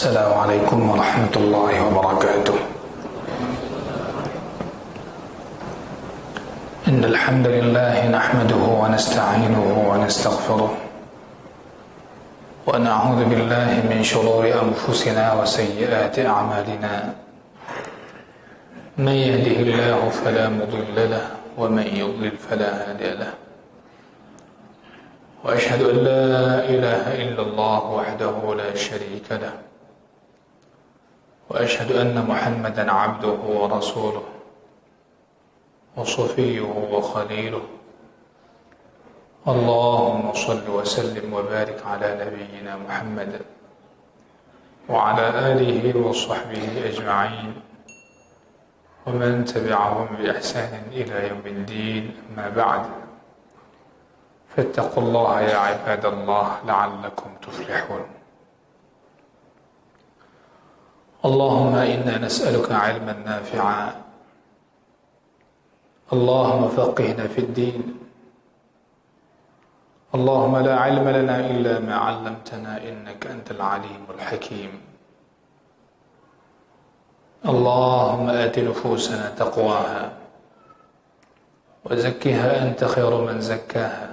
السلام عليكم ورحمة الله وبركاته. إن الحمد لله نحمده ونستعينه ونستغفره ونعوذ بالله من شرور أنفسنا وسيئات أعمالنا. من يهده الله فلا مضل له ومن يضلل فلا هادي له. وأشهد أن لا إله إلا الله وحده لا شريك له. وأشهد أن محمدا عبده ورسوله وصفيه وخليله. اللهم صل وسلم وبارك على نبينا محمد وعلى آله وصحبه أجمعين ومن تبعهم بإحسان إلى يوم الدين. أما بعد، فاتقوا الله يا عباد الله لعلكم تفلحون. اللهم إنا نسألك علما نافعا. اللهم فقهنا في الدين. اللهم لا علم لنا إلا ما علمتنا إنك أنت العليم الحكيم. اللهم آت نفوسنا تقواها وزكها أنت خير من زكاها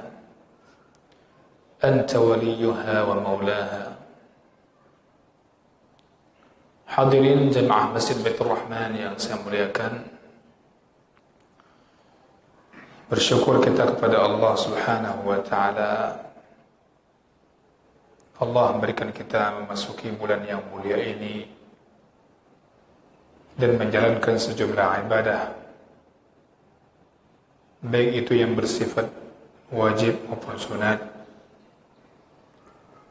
أنت وليها ومولاها. Hadirin jemaah Masjid Baitur Rahman yang saya muliakan, bersyukur kita kepada Allah Subhanahu wa taala. Allah memberikan kita memasuki bulan yang mulia ini dan menjalankan sejumlah ibadah, baik itu yang bersifat wajib maupun sunat.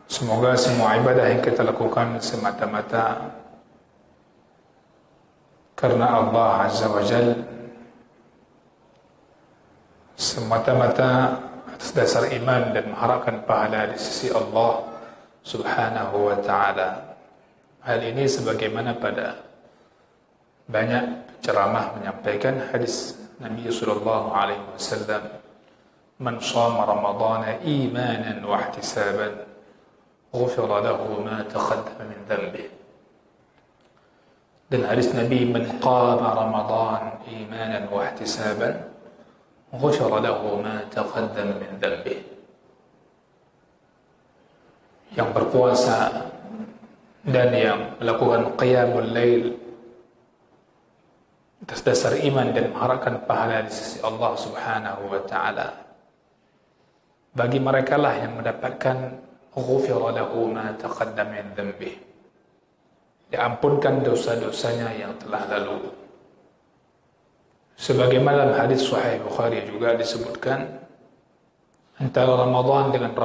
Semoga semua ibadah yang kita lakukan semata-mata karena Allah Azza wa Jal, semata-mata atas dasar iman dan mengharapkan pahala di sisi Allah Subhanahu wa ta'ala. Hal ini sebagaimana pada banyak ceramah menyampaikan hadis Nabi sallallahu alaihi wasallam, "Man shama Ramadhana imanan wa ihtisaban, ghufira lahu ma taqaddama min dhanbihi." Dan hadis Nabi, "Man qama Ramadan imanan wa ihtisaban, ghufira lahu ma taqaddama min dhanbihi." Yang berpuasa dan yang melakukan qiyamul lail atas dasar iman dan mengharapkan pahala di sisi Allah Subhanahu wa taala, bagi mereka lah yang mendapatkan ghufira lahu ma taqaddama min dhanbihi, diampunkan dosa-dosanya yang telah lalu. Sebagaimana dalam hadis Sahih Bukhari juga disebutkan, antara Ramadan dengan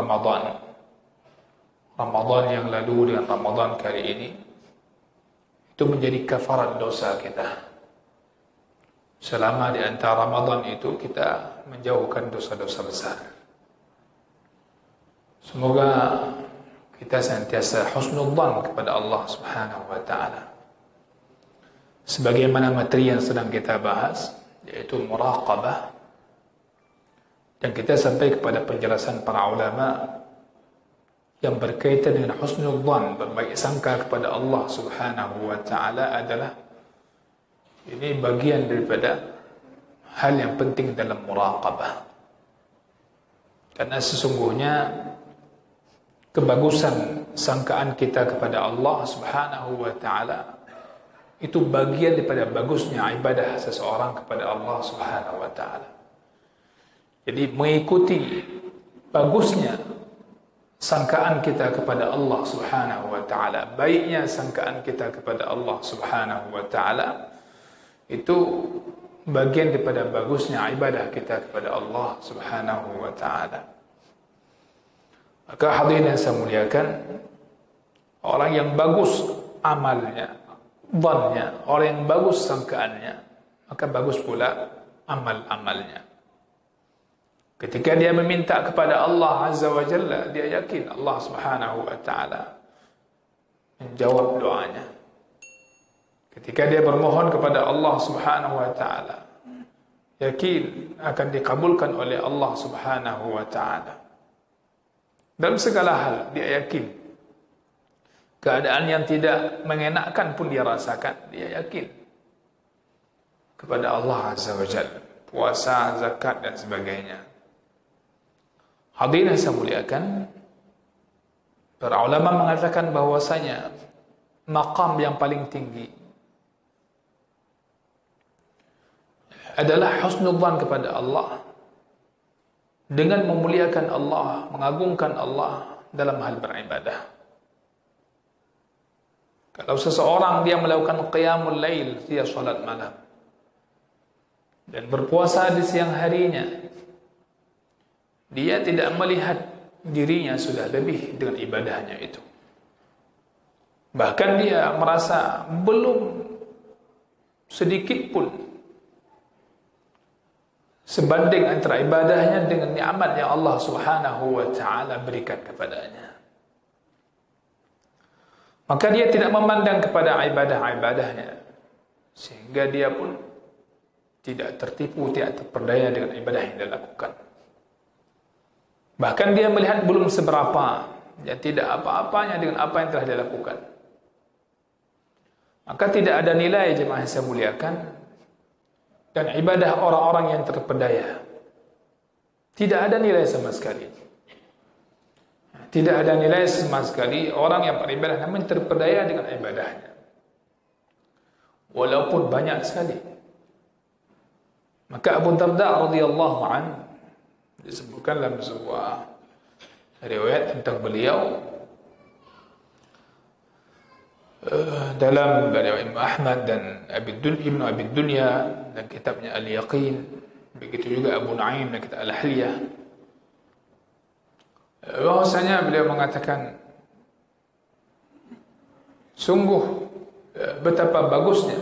Ramadan yang lalu dengan Ramadan kali ini, itu menjadi kafarat dosa kita. Selama di antara Ramadan itu kita menjauhkan dosa-dosa besar. Semoga kita senantiasa husnudzan kepada Allah Subhanahu wa ta'ala. Sebagaimana materi yang sedang kita bahas, yaitu muraqabah, dan kita sampai kepada penjelasan para ulama yang berkaitan dengan husnudzan, berbaik sangka kepada Allah Subhanahu wa ta'ala adalah ini bagian daripada hal yang penting dalam muraqabah. Karena sesungguhnya kebagusan sangkaan kita kepada Allah Subhanahu wa ta'ala itu bagian daripada bagusnya ibadah seseorang kepada Allah Subhanahu wa ta'ala. Jadi mengikuti bagusnya sangkaan kita kepada Allah Subhanahu wa ta'ala, baiknya sangkaan kita kepada Allah Subhanahu wa ta'ala, itu bagian daripada bagusnya ibadah kita kepada Allah Subhanahu wa ta'ala. Maka hadirin yang saya muliakan, orang yang bagus amalnya, dhannya, orang yang bagus sangkaannya, maka bagus pula amal-amalnya. Ketika dia meminta kepada Allah Azza wa Jalla, dia yakin Allah Subhanahu wa ta'ala menjawab doanya. Ketika dia bermohon kepada Allah Subhanahu wa ta'ala, yakin akan dikabulkan oleh Allah Subhanahu wa ta'ala. Dalam segala hal dia yakin keadaan yang tidak mengenakkan pun dia rasakan, dia yakin kepada Allah Azza wa Jalla, puasa, zakat dan sebagainya. Hadirin yang saya muliakan, para ulama mengatakan bahwasanya maqam yang paling tinggi adalah husnudzan kepada Allah, dengan memuliakan Allah, mengagungkan Allah dalam hal beribadah. Kalau seseorang dia melakukan qiyamul lail, dia salat malam, dan berpuasa di siang harinya, dia tidak melihat dirinya sudah lebih dengan ibadahnya itu. Bahkan dia merasa belum sedikit pun sebanding antara ibadahnya dengan nikmat yang Allah Subhanahu wa taala berikan kepadanya. Maka dia tidak memandang kepada ibadah-ibadahnya, sehingga dia pun tidak tertipu, tidak terperdaya dengan ibadah yang dia lakukan. Bahkan dia melihat belum seberapa, dan tidak apa-apanya dengan apa yang telah dia lakukan. Maka tidak ada nilai, jemaah yang saya muliakan, dan ibadah orang-orang yang terpedaya. Tidak ada nilai sama sekali. Tidak ada nilai sama sekali orang yang beribadah namun terpedaya dengan ibadahnya, walaupun banyak sekali. Maka Abu Darda radhiyallahu anhu disebutkan dalam sebuah riwayat tentang beliau, dalam riwayat Imam Ahmad dan Ibnu Abi Dunya dan kitabnya Al-Yaqin, begitu juga Abu Nuaim dan kitab Al-Hilyah, bahwasanya beliau mengatakan, sungguh betapa bagusnya,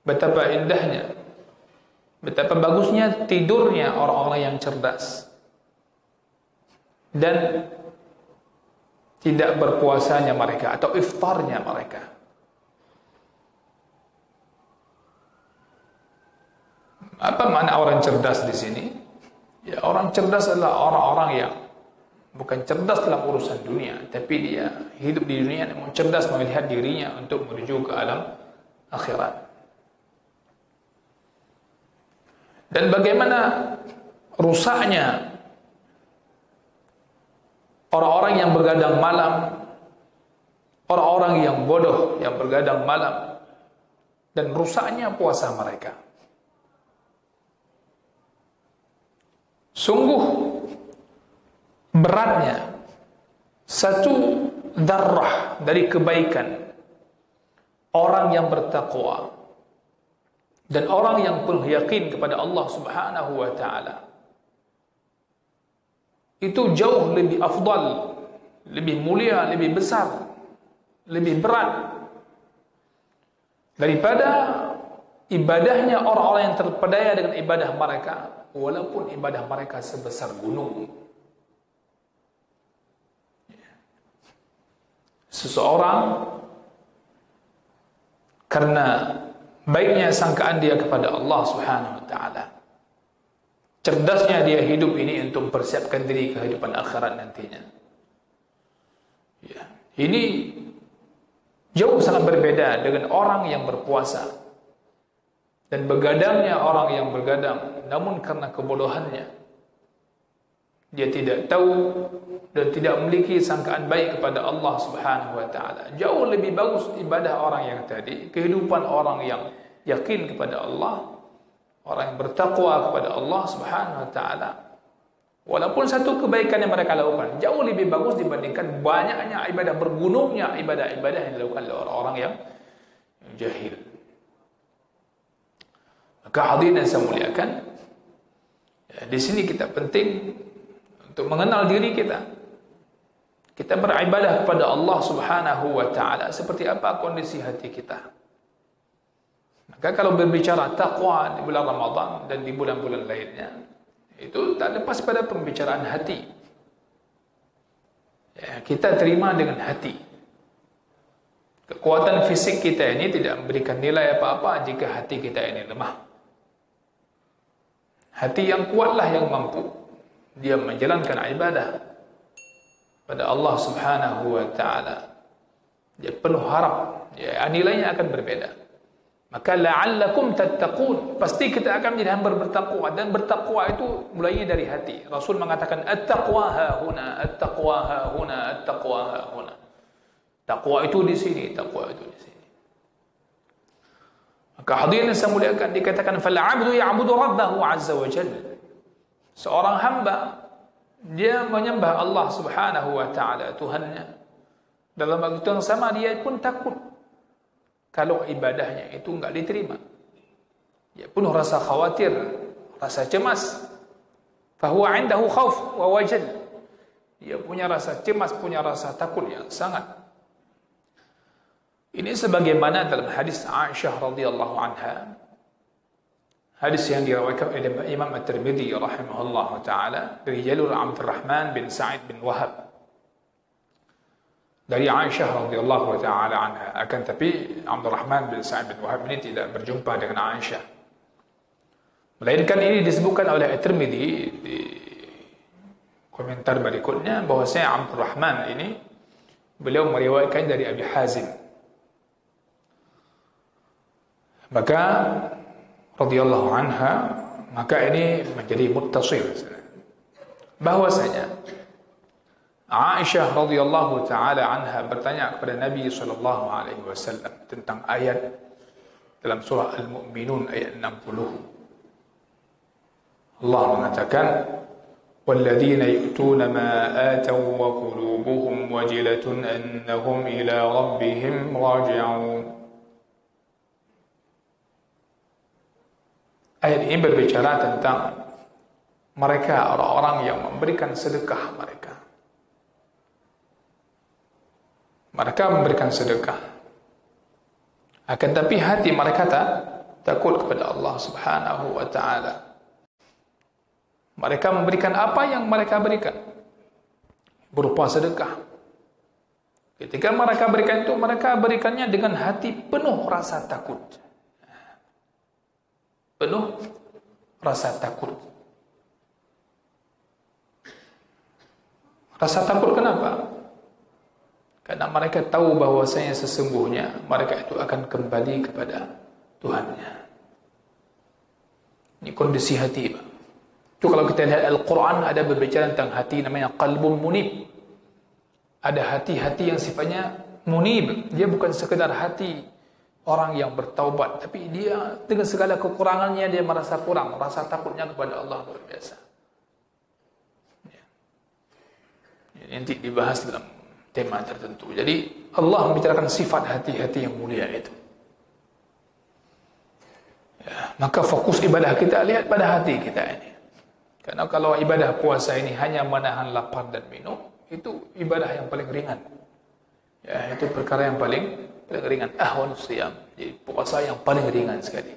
betapa indahnya, betapa bagusnya tidurnya orang-orang yang cerdas, dan tidak berpuasanya mereka atau iftarnya mereka. Apa makna orang cerdas di sini? Ya, orang cerdas adalah orang-orang yang bukan cerdas dalam urusan dunia, tapi dia hidup di dunia namun cerdas melihat dirinya untuk menuju ke alam akhirat. Dan bagaimana rusaknya orang-orang yang bergadang malam, orang-orang yang bodoh yang bergadang malam, dan rusaknya puasa mereka. Sungguh beratnya satu darah dari kebaikan orang yang bertakwa dan orang yang penuh yakin kepada Allah Subhanahu wa taala. Itu jauh lebih afdal, lebih mulia, lebih besar, lebih berat daripada ibadahnya orang-orang yang terpedaya dengan ibadah mereka, walaupun ibadah mereka sebesar gunung. Seseorang karena baiknya sangkaan dia kepada Allah Subhanahu wa taala, cerdasnya dia hidup ini untuk mempersiapkan diri kehidupan akhirat nantinya. Ya, ini jauh sangat berbeda dengan orang yang berpuasa dan begadangnya orang yang bergadang, namun karena kebodohannya dia tidak tahu dan tidak memiliki sangkaan baik kepada Allah Subhanahu wa taala. Jauh lebih bagus ibadah orang yang tadi, kehidupan orang yang yakin kepada Allah, orang yang bertakwa kepada Allah Subhanahu wa taala. Walaupun satu kebaikan yang mereka lakukan jauh lebih bagus dibandingkan banyaknya ibadah, bergunungnya ibadah-ibadah yang dilakukan oleh orang-orang yang jahil. Maka hadirin yang saya muliakan, ya, di sini kita penting untuk mengenal diri kita. Kita beribadah kepada Allah Subhanahu wa taala seperti apa kondisi hati kita. Maka kalau berbicara takwa di bulan Ramadan dan di bulan-bulan lainnya, itu tak lepas pada pembicaraan hati. Ya, kita terima dengan hati. Kekuatan fisik kita ini tidak memberikan nilai apa-apa jika hati kita ini lemah. Hati yang kuatlah yang mampu dia menjalankan ibadah pada Allah Subhanahu wa taala dia penuh harap, ya, nilainya akan berbeda. Maka la'allakum tattaqun, pasti kita akan menjadi hamba bertakwa, dan bertakwa itu mulainya dari hati. Rasul mengatakan at-taqwa hahuna, at-taqwa hahuna, at-taqwa hahuna. Takwa itu di sini, takwa itu di sini. Maka hadirin yang saya muliakan, dikatakan fal 'abdu ya'budu rabbahu 'azza wa jalla. Seorang hamba dia menyembah Allah Subhanahu wa taala, Tuhannya. Dalam waktu yang sama dia pun takut kalau ibadahnya itu enggak diterima. Dia penuh rasa khawatir, rasa cemas. Fahuwa 'indahu khauf wa wajal. Dia punya rasa cemas, punya rasa takut yang sangat. Ini sebagaimana dalam hadis Aisyah radhiyallahu anha. Hadis yang diriwayatkan oleh Imam At-Tirmidzi rahimahullah taala dari jalur Abdurrahman bin Sa'id bin Wahab. Dari Aisyah radhiyallahu taala anha, akan tapi Abdurrahman bin Sa'id bin Wahab ini tidak berjumpa dengan Aisyah. Melainkan ini disebutkan oleh At-Tirmidzi di komentar berikutnya bahwasanya Abdurrahman ini beliau meriwayatkan dari Abi Hazim. Maka radhiyallahu anha, maka ini menjadi muttasil bahwasanya Aisyah radhiyallahu taala anha bertanya kepada Nabi sallallahu alaihi wasallam tentang ayat dalam surah Al-Mu'minun ayat 60. Allah mengatakan walladzina yu'tuna ma ataw wa qulubuhum wajilatun annahum ila rabbihim raji'un. Ayat ini berbicara tentang mereka, orang-orang yang memberikan sedekah mereka. Mereka memberikan sedekah, akan tapi hati mereka takut kepada Allah Subhanahu wa taala. Mereka memberikan apa yang mereka berikan berupa sedekah. Ketika mereka berikan itu, mereka berikannya dengan hati penuh rasa takut. Penuh rasa takut. Rasa takut kenapa? Karena mereka tahu bahwasanya sesungguhnya mereka itu akan kembali kepada Tuhannya. Ini kondisi hati, Pak. Itu kalau kita lihat Al-Quran ada berbicara tentang hati namanya qalbun munib. Ada hati-hati yang sifatnya munib. Dia bukan sekedar hati orang yang bertaubat, tapi dia dengan segala kekurangannya dia merasa kurang, rasa takutnya kepada Allah luar biasa. Ini nanti dibahas dalam tema tertentu. Jadi Allah membicarakan sifat hati-hati yang mulia itu. Ya, maka fokus ibadah kita lihat pada hati kita ini. Karena kalau ibadah puasa ini hanya menahan lapar dan minum, itu ibadah yang paling ringan. Ya, itu perkara yang paling ringan. Ahwanus siyam. Jadi puasa yang paling ringan sekali.